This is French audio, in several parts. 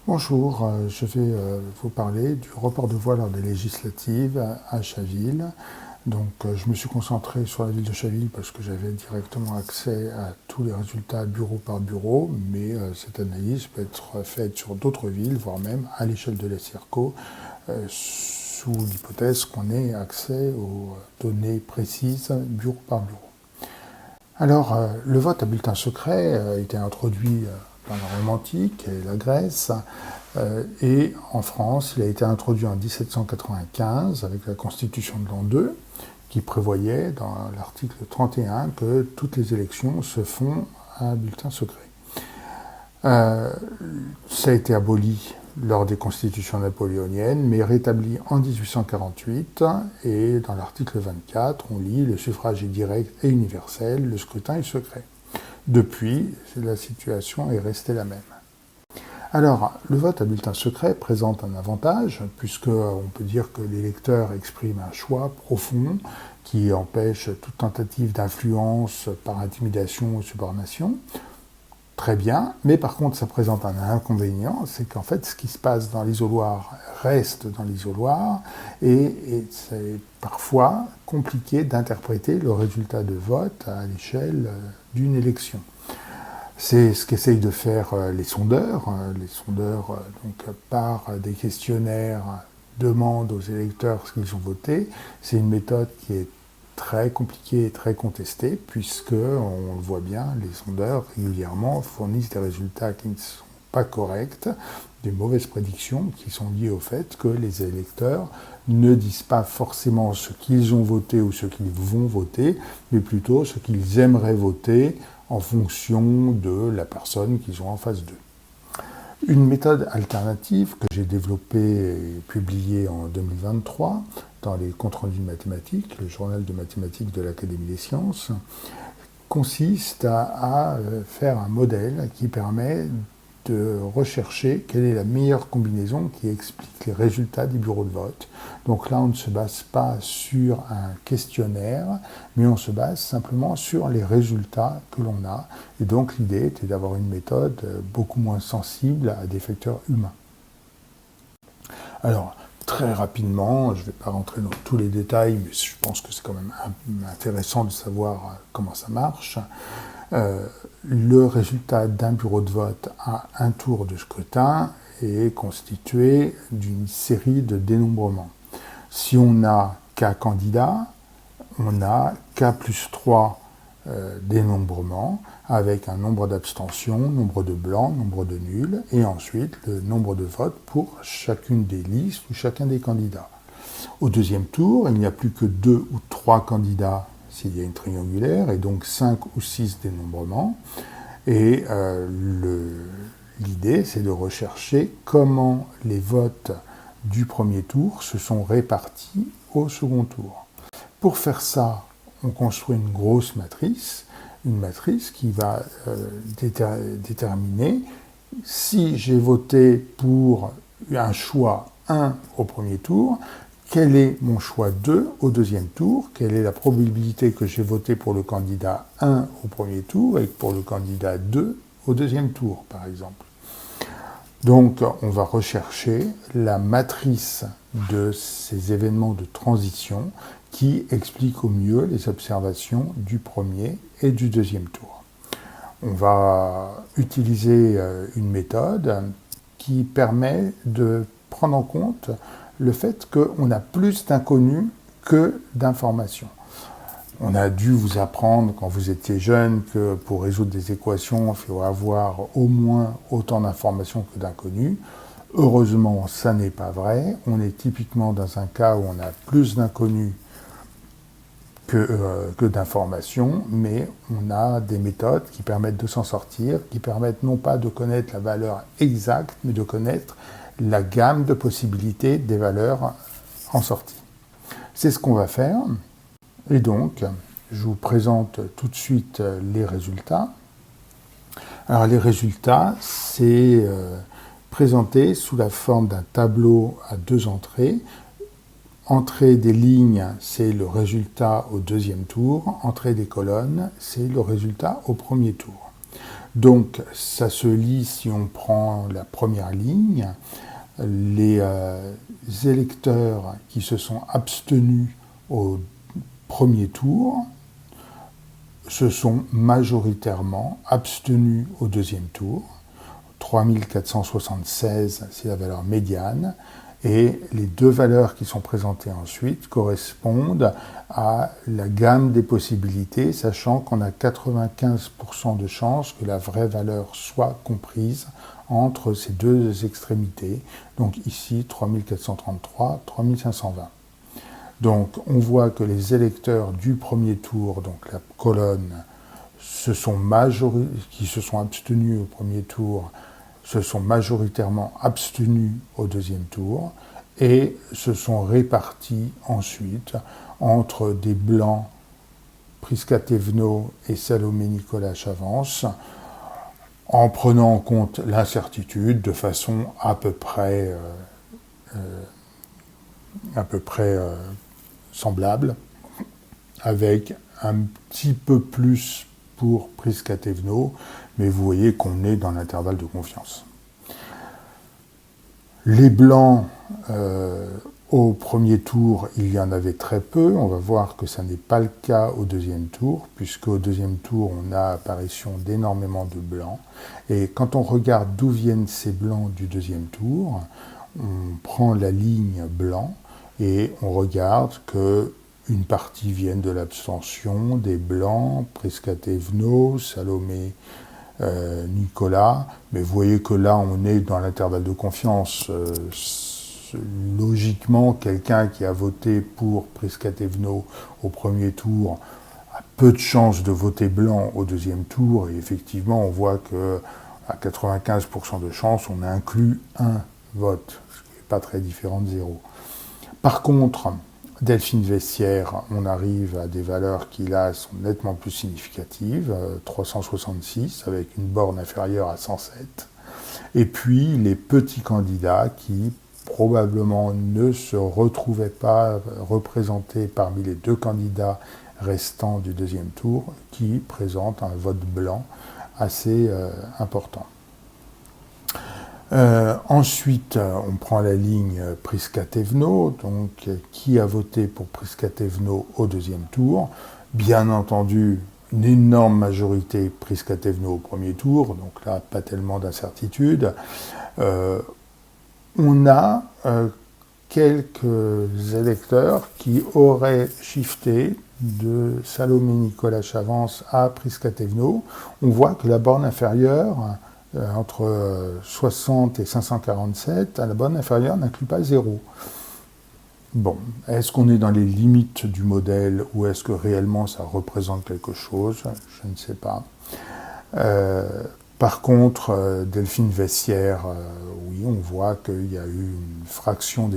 Bonjour, je vais vous parler du report de voix lors des législatives à Chaville. Donc, je me suis concentré sur la ville de Chaville parce que j'avais directement accès à tous les résultats bureau par bureau, mais cette analyse peut être faite sur d'autres villes, voire même à l'échelle de la CIRCO, sous l'hypothèse qu'on ait accès aux données précises bureau par bureau. Alors, le vote à bulletin secret a été introduit dans la Rome antique et la Grèce, et en France, il a été introduit en 1795 avec la Constitution de l'an 2, qui prévoyait dans l'article 31 que toutes les élections se font à bulletin secret. Ça a été aboli lors des constitutions napoléoniennes, mais rétabli en 1848, et dans l'article 24, on lit « Le suffrage est direct et universel, le scrutin est secret ». Depuis, la situation est restée la même. Alors, le vote à bulletin secret présente un avantage, puisqu'on peut dire que l'électeur exprime un choix profond qui empêche toute tentative d'influence par intimidation ou subornation. Très bien, mais par contre ça présente un inconvénient, c'est qu'en fait ce qui se passe dans l'isoloir reste dans l'isoloir, et c'est parfois compliqué d'interpréter le résultat de vote à l'échelle d'une élection. C'est ce qu'essayent de faire les sondeurs. Les sondeurs, donc, par des questionnaires, demandent aux électeurs ce qu'ils ont voté. C'est une méthode qui est très compliquée et très contestée, puisque, on le voit bien, les sondeurs régulièrement fournissent des résultats qui ne sont pas corrects, des mauvaises prédictions qui sont liées au fait que les électeurs ne disent pas forcément ce qu'ils ont voté ou ce qu'ils vont voter, mais plutôt ce qu'ils aimeraient voter en fonction de la personne qu'ils ont en face d'eux. Une méthode alternative que j'ai développée et publiée en 2023 dans les comptes rendus de mathématiques, le journal de mathématiques de l'Académie des sciences, consiste à faire un modèle qui permet de rechercher quelle est la meilleure combinaison qui explique les résultats des bureaux de vote. Donc là, on ne se base pas sur un questionnaire, mais on se base simplement sur les résultats que l'on a. Et donc l'idée était d'avoir une méthode beaucoup moins sensible à des facteurs humains. Alors, très rapidement, je ne vais pas rentrer dans tous les détails, mais je pense que c'est quand même intéressant de savoir comment ça marche. Le résultat d'un bureau de vote à un tour de scrutin est constitué d'une série de dénombrements. Si on a K candidats, on a K plus 3 dénombrements avec un nombre d'abstentions, nombre de blancs, nombre de nuls, et ensuite le nombre de votes pour chacune des listes ou chacun des candidats. Au deuxième tour, il n'y a plus que 2 ou 3 candidats s'il y a une triangulaire, et donc 5 ou 6 dénombrements. Et l'idée, c'est de rechercher comment les votes du premier tour se sont répartis au second tour. Pour faire ça, on construit une grosse matrice, une matrice qui va déterminer si j'ai voté pour un choix 1 au premier tour, quel est mon choix 2 au deuxième tour, quelle est la probabilité que j'ai voté pour le candidat 1 au premier tour et pour le candidat 2 au deuxième tour, par exemple. Donc, on va rechercher la matrice de ces événements de transition qui explique au mieux les observations du premier et du deuxième tour. On va utiliser une méthode qui permet de prendre en compte le fait qu'on a plus d'inconnus que d'informations. On a dû vous apprendre quand vous étiez jeune que pour résoudre des équations, il faut avoir au moins autant d'informations que d'inconnus. Heureusement, ça n'est pas vrai. On est typiquement dans un cas où on a plus d'inconnus que d'informations, mais on a des méthodes qui permettent de s'en sortir, qui permettent non pas de connaître la valeur exacte, mais de connaître la gamme de possibilités des valeurs en sortie. C'est ce qu'on va faire. Et donc, je vous présente tout de suite les résultats. Alors, les résultats, c'est présenté sous la forme d'un tableau à 2 entrées. Entrée des lignes, c'est le résultat au deuxième tour. Entrée des colonnes, c'est le résultat au premier tour. Donc ça se lit, si on prend la première ligne, les électeurs qui se sont abstenus au premier tour se sont majoritairement abstenus au deuxième tour. 3476, c'est la valeur médiane, et les deux valeurs qui sont présentées ensuite correspondent à la gamme des possibilités, sachant qu'on a 95% de chances que la vraie valeur soit comprise entre ces deux extrémités. Donc ici, 3433, 3520. Donc on voit que les électeurs du premier tour, donc la colonne, qui se sont abstenus au premier tour, se sont majoritairement abstenus au deuxième tour et se sont répartis ensuite entre des blancs Prisca Thévenot et Salomé Nicolas Chavance, en prenant en compte l'incertitude de façon à peu près semblable, avec un petit peu plus pour Prisca Thévenot, mais vous voyez qu'on est dans l'intervalle de confiance. Les blancs, au premier tour, il y en avait très peu. On va voir que ça n'est pas le cas au deuxième tour, puisque au deuxième tour, on a apparition d'énormément de blancs. Et quand on regarde d'où viennent ces blancs du deuxième tour, on prend la ligne blanc et on regarde que une partie viennent de l'abstention, des blancs, Prisca Thévenot, Salomé Nicolas, mais vous voyez que là on est dans l'intervalle de confiance. Logiquement, quelqu'un qui a voté pour Prisca Thévenot au premier tour a peu de chances de voter blanc au deuxième tour, et effectivement on voit que à 95% de chances on inclut un vote, ce qui n'est pas très différent de zéro. Par contre, Delphine Vessière, on arrive à des valeurs qui là sont nettement plus significatives, 366 avec une borne inférieure à 107. Et puis les petits candidats qui probablement ne se retrouvaient pas représentés parmi les deux candidats restants du deuxième tour, qui présentent un vote blanc assez important. Ensuite, on prend la ligne Prisca Thévenot, donc qui a voté pour Prisca Thévenot au deuxième tour. Bien entendu, une énorme majorité Prisca Thévenot au premier tour, donc là, pas tellement d'incertitude. On a quelques électeurs qui auraient shifté de Salomé Nicolas Chavance à Prisca Thévenot. On voit que la borne inférieure, entre 60 et 547, à la borne inférieure n'inclut pas 0. Bon, est-ce qu'on est dans les limites du modèle ou est-ce que réellement ça représente quelque chose? Je ne sais pas. Par contre, Delphine Vessière, oui, on voit qu'il y a eu une fraction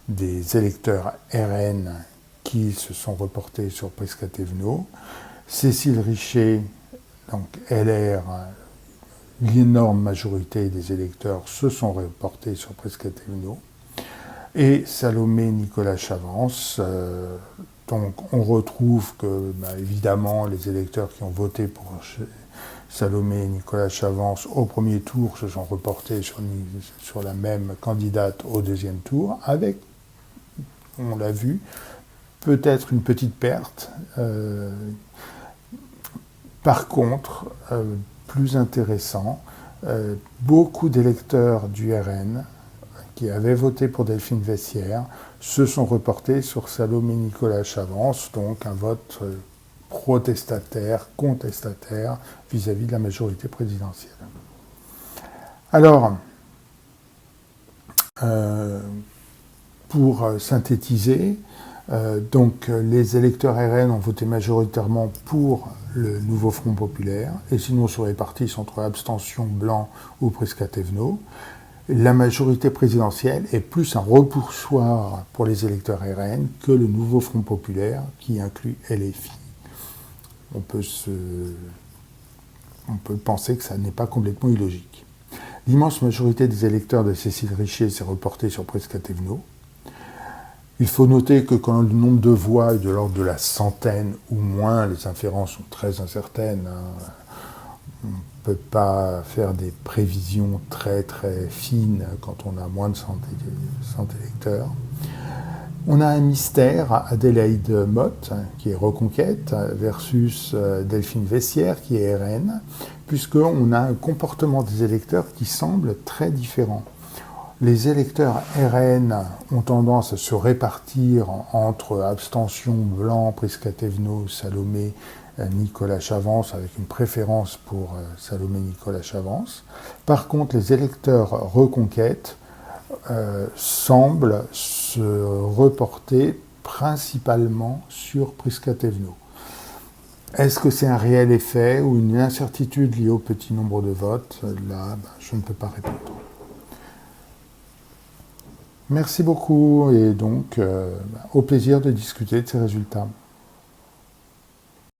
des électeurs RN qui se sont reportés sur Prisca Thévenot. Cécile Richet, donc LR, l'énorme majorité des électeurs se sont reportés sur Prisca Thévenot. Et Salomé Nicolas Chavance, donc on retrouve que, évidemment, les électeurs qui ont voté pour Salomé Nicolas Chavance au premier tour se sont reportés sur la même candidate au deuxième tour, avec, on l'a vu, peut-être une petite perte. Par contre, plus intéressant, beaucoup d'électeurs du RN qui avaient voté pour Delphine Vessière se sont reportés sur Salomé Nicolas Chavance, donc un vote protestataire, contestataire vis-à-vis de la majorité présidentielle. Alors, pour synthétiser, donc les électeurs RN ont voté majoritairement pour le nouveau Front populaire, et sinon se répartissent entre abstention, blanc ou Prisca Thévenot. La majorité présidentielle est plus un repoussoir pour les électeurs RN que le nouveau Front populaire qui inclut LFI. On peut penser que ça n'est pas complètement illogique. L'immense majorité des électeurs de Cécile Richet s'est reportée sur Prisca Thévenot. Il faut noter que quand le nombre de voix est de l'ordre de la centaine ou moins, les inférences sont très incertaines. On ne peut pas faire des prévisions très très fines quand on a moins de 100 électeurs. On a un mystère, Adélaïde Motte, qui est Reconquête, versus Delphine Vessière, qui est RN, puisqu'on a un comportement des électeurs qui semble très différent. Les électeurs RN ont tendance à se répartir entre abstention, Blanc, Prisca-Thévenot, Salomé, Nicolas Chavance, avec une préférence pour Salomé-Nicolas Chavance. Par contre, les électeurs Reconquête semblent se reporter principalement sur Prisca-Thévenot. Est-ce que c'est un réel effet ou une incertitude liée au petit nombre de votes? Là, je ne peux pas répondre. Merci beaucoup et donc au plaisir de discuter de ces résultats.